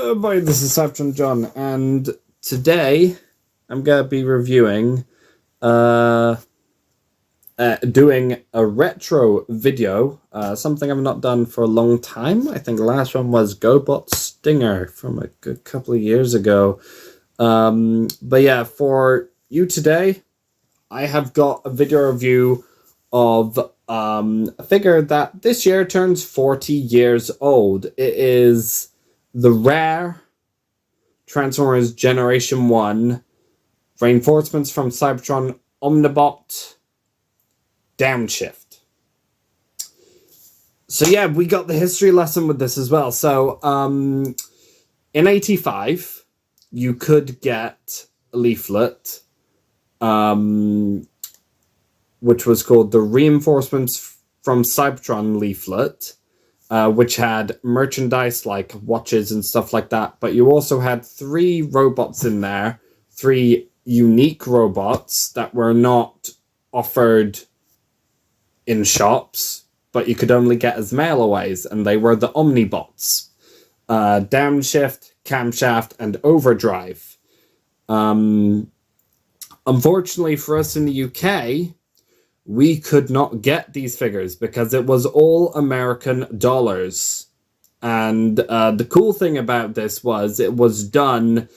Everybody, this is Cybertron John, and today I'm going to be reviewing, doing a retro video, something I've not done for a long time. I think the last one was GoBot Stinger from a good couple of years ago. But yeah, for you today, I have got a video review of a figure that this year turns 40 years old. It is the rare Transformers Generation 1 reinforcements from Cybertron Omnibot Downshift. So yeah, we got the history lesson with this as well. So in 85, you could get a leaflet which was called the Reinforcements from Cybertron leaflet, which had merchandise like watches and stuff like that. But you also had 3 robots in there, 3 unique robots that were not offered in shops, but you could only get as mail-aways, and they were the Omnibots. Downshift, Camshaft, and Overdrive. Unfortunately for us in the UK, we could not get these figures because it was all American dollars. And the cool thing about this was it was done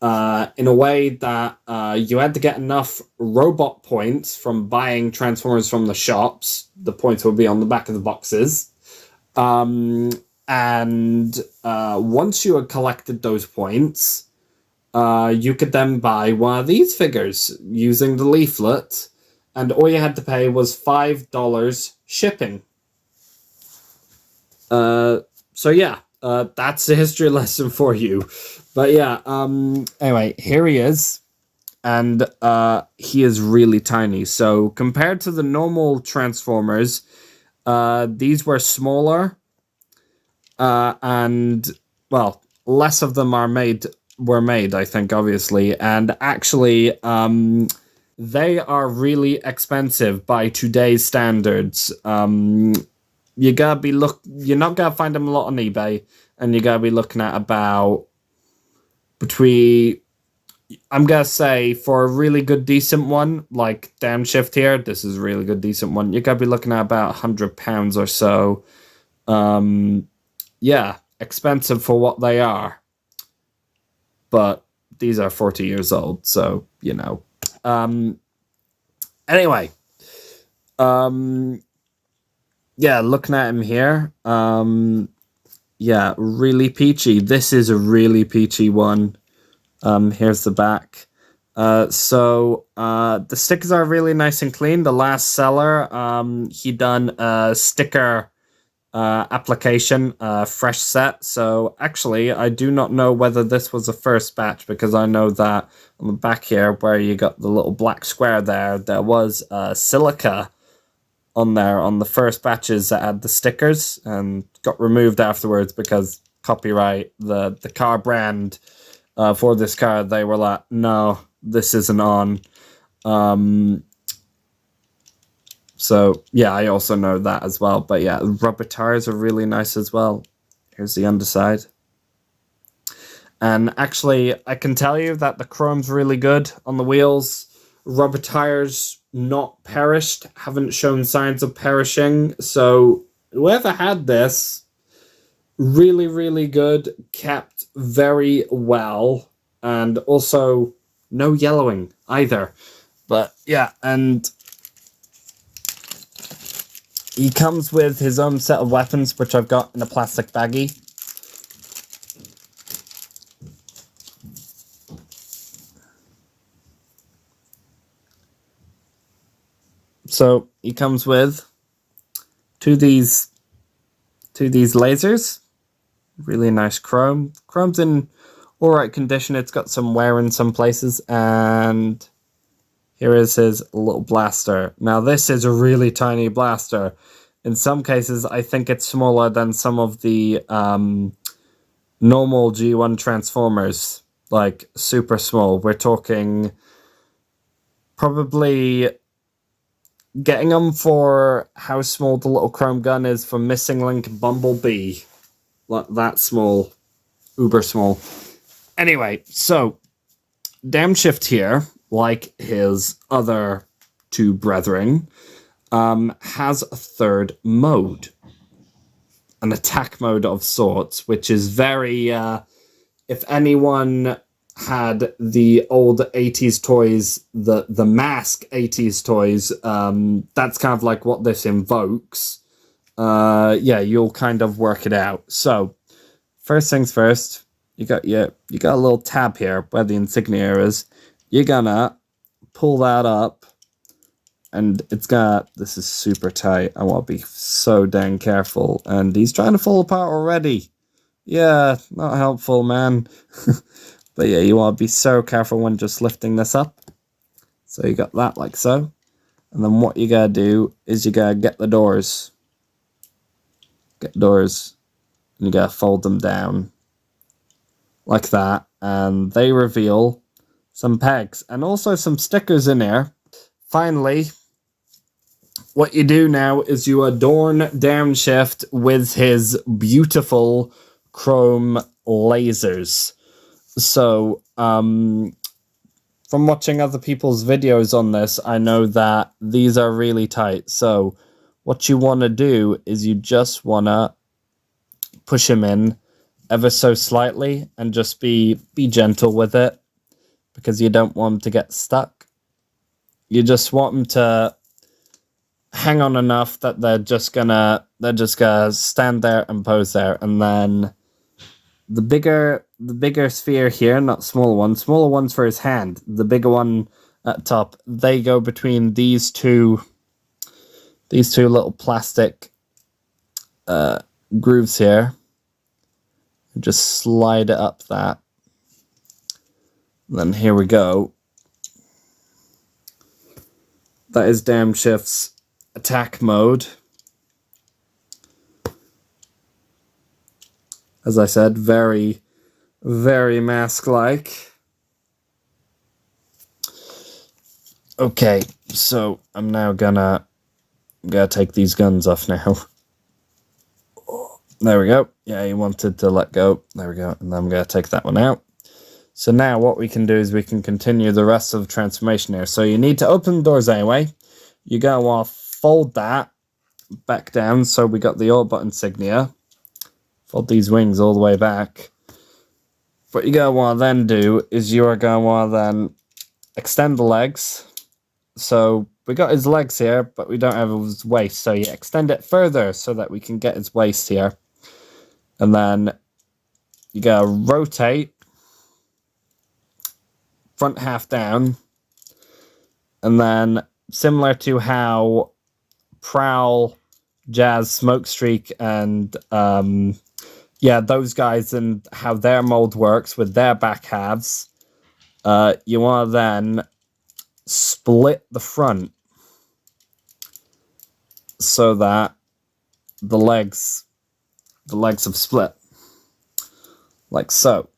in a way that you had to get enough robot points from buying Transformers from the shops. The points would be on the back of the boxes. And once you had collected those points, you could then buy one of these figures using the leaflet. And all you had to pay was $5 shipping. So yeah, that's the history lesson for you. But yeah, anyway, here he is. And he is really tiny. So compared to the normal Transformers, these were smaller. And, well, less of them were made, I think, obviously. And actually, they are really expensive by today's standards. You're not gonna find them a lot on eBay, and you're gonna be looking at about I'm gonna say for a really good decent one, like Downshift here, this is a really good decent one, you're gonna be looking at about £100 or so. Yeah, expensive for what they are. But these are 40 years old, so, you know. Anyway, yeah, looking at him here, yeah, really peachy. This is a really peachy one. Here's the back. So the stickers are really nice and clean. The last seller, he done a sticker application, fresh set. So actually, I do not know whether this was the first batch, because I know that on the back here, where you got the little black square there was silica on there on the first batches that had the stickers, and got removed afterwards because copyright. The car brand for this car, they were like, no, this isn't on. So, yeah, I also know that as well. But, yeah, rubber tires are really nice as well. Here's the underside. And actually, I can tell you that the chrome's really good on the wheels. Rubber tires, not perished, haven't shown signs of perishing. So, whoever had this, really, really good, kept very well. And also, no yellowing either. But, yeah, and he comes with his own set of weapons, which I've got in a plastic baggie. So he comes with two of these lasers. Really nice chrome. Chrome's in alright condition. It's got some wear in some places, and here is his little blaster. Now, this is a really tiny blaster. In some cases, I think it's smaller than some of the normal G1 Transformers. Like, super small. We're talking probably getting them for how small the little chrome gun is for Missing Link Bumblebee. Like, that small. uber small. Anyway, so Downshift here, like his other two brethren, has a third mode. An attack mode of sorts, which is very... if anyone had the old 80s toys, the mask 80s toys, that's kind of like what this invokes. Yeah, you'll kind of work it out. So, first things first, you got a little tab here where the insignia is. You're gonna pull that up, and it's got... This is super tight. I want to be so dang careful. And he's trying to fall apart already. Yeah, not helpful, man. But yeah, you want to be so careful when just lifting this up. So you got that like so. And then what you gotta do is you gotta get the doors. Get doors. And you gotta fold them down. Like that. And they reveal some pegs. And also some stickers in here. Finally, what you do now is you adorn Downshift with his beautiful chrome lasers. So, from watching other people's videos on this, I know that these are really tight. So, what you want to do is you just want to push him in ever so slightly and just be gentle with it, because you don't want him to get stuck. You just want him to hang on enough that they're just gonna stand there and pose there, and then the bigger sphere here, not smaller ones for his hand, the bigger one at top, they go between these two little plastic grooves here. Just slide it up that. And then here we go. That is Downshift's attack mode. As I said, very, very mask-like. Okay, so I'm now gonna take these guns off now. There we go. Yeah, he wanted to let go. There we go. And then I'm gonna take that one out. So now what we can do is we can continue the rest of the transformation here. So you need to open the doors anyway. You gotta want to fold that back down. So we got the Autobot insignia. Fold these wings all the way back. What you gotta want to then do is you are gonna want to then extend the legs. So we got his legs here, but we don't have his waist. So you extend it further so that we can get his waist here. And then you gotta rotate front half down. And then similar to how Prowl, Jazz, Smokestreak, and yeah, those guys and how their mold works with their back halves, you want to then split the front so that the legs have split, like so.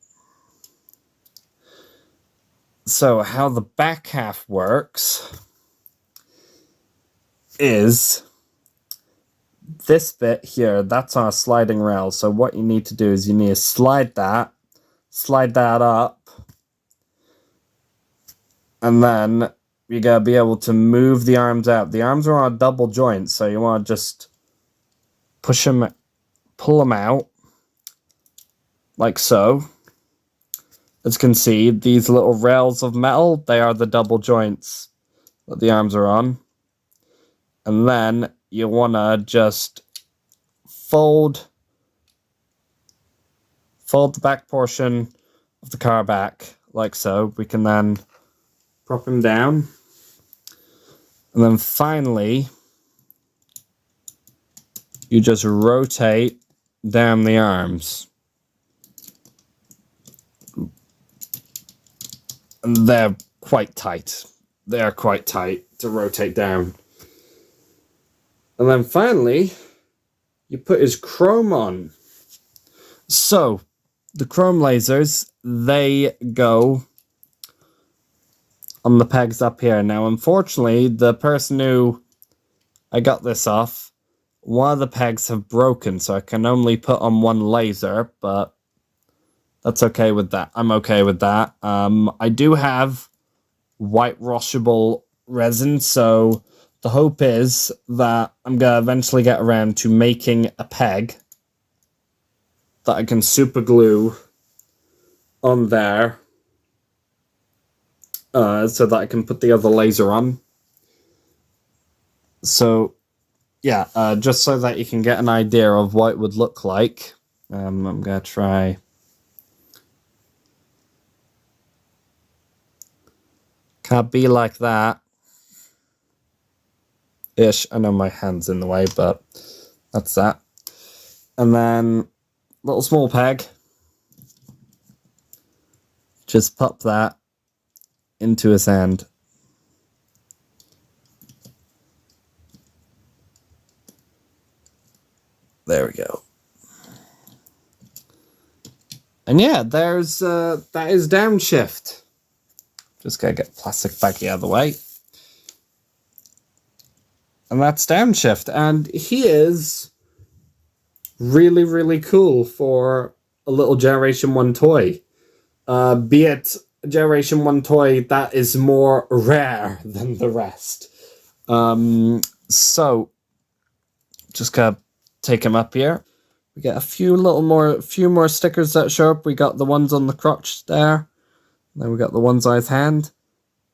So how the back half works is this bit here, that's on a sliding rail. So what you need to do is you need to slide that up, and then you gotta be able to move the arms out. The arms are on a double joint, so you want to just push them, pull them out, like so. As you can see, these little rails of metal, they are the double joints that the arms are on. And then you want to just fold the back portion of the car back, like so. We can then prop him down. And then finally, you just rotate down the arms. And they're quite tight. They are quite tight to rotate down. And then finally, you put his chrome on. So, the chrome lasers, they go on the pegs up here. Now, unfortunately, the person who I got this off, one of the pegs have broken, so I can only put on one laser, but That's okay with that. I'm okay with that. I do have white washable resin, so the hope is that I'm going to eventually get around to making a peg that I can super glue on there so that I can put the other laser on. So, yeah, just so that you can get an idea of what it would look like, I'm going to try... Can't be like that. Ish. I know my hand's in the way, but that's that. And then, little small peg. Just pop that into his hand. There we go. And yeah, there's that is Downshift. Just gotta get the plastic baggie out of the way. And that's Downshift. And he is really, really cool for a little Generation 1 toy. Be it a Generation 1 toy that is more rare than the rest. So, just gotta take him up here. We get a few more stickers that show up. We got the ones on the crotch there. Then we got the ones on his hand.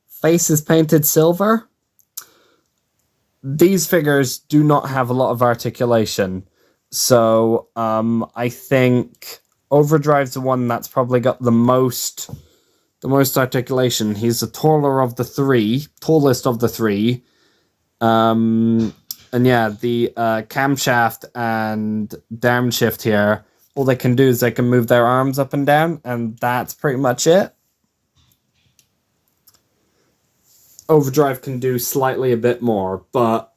Face is painted silver. These figures do not have a lot of articulation. So I think Overdrive's the one that's probably got the most articulation. He's the tallest of the three. And yeah, the camshaft and Downshift here, all they can do is they can move their arms up and down, and that's pretty much it. Overdrive can do slightly a bit more, but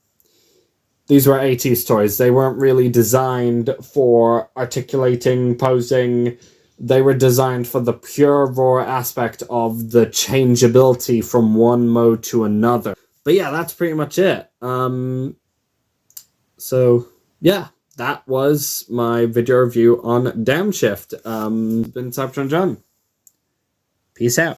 these were 80s toys. They weren't really designed for articulating, posing. They were designed for the pure raw aspect of the changeability from one mode to another. But yeah, that's pretty much it. So yeah, that was my video review on Downshift. Been Cybertron John. Peace out.